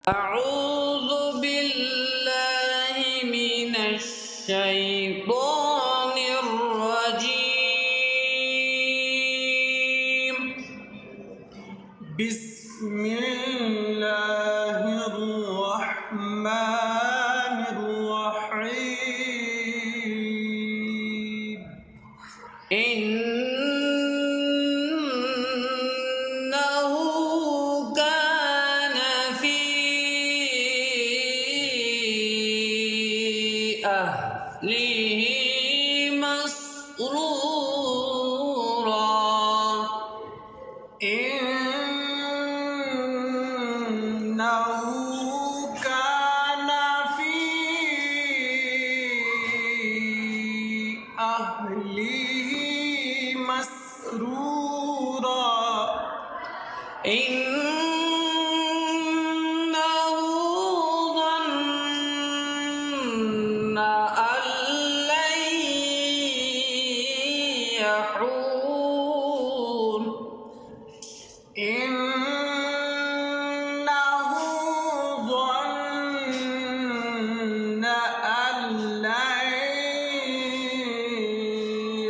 أعوذ بالله من الشيطان الرجيم. بسم الله الرحمن الرحيم. إنه كان في أهله مسرورا. إنه كان في أهله مسرورا. إنه ظن أن لن يحور. إنه ظن أن لن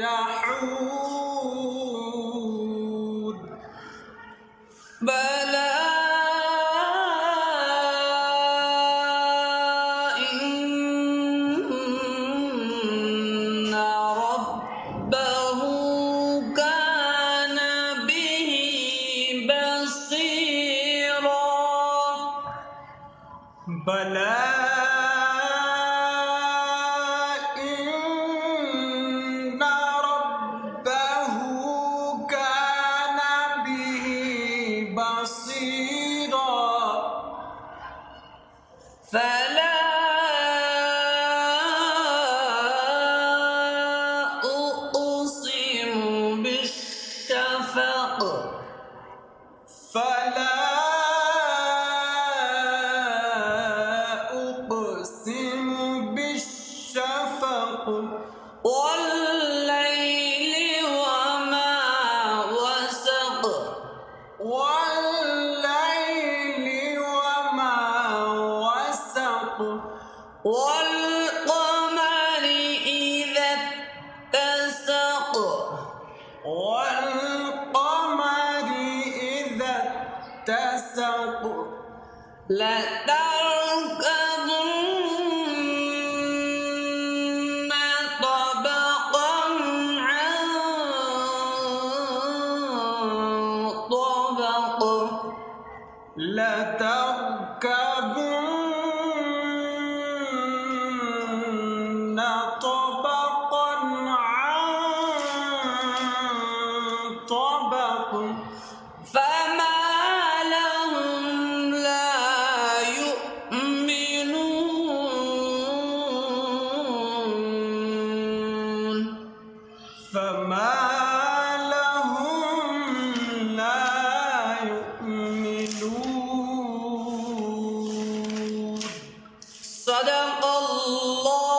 يحور. بلى إن ربه كان به بصيرا. بلى إن ربه كان به بصيرا. فلا أقسم بالشفق. فلا أقسم بالشفق والليل وما وسق. والليل وما وسق. والقمر إذا اتسق. والقمر إذا اتسق. لتركبن طبقا عن طبق. لتركبن طبقا عن طبق. فما لهم لا يؤمنون. فما لهم لا يؤمنون. صدق الله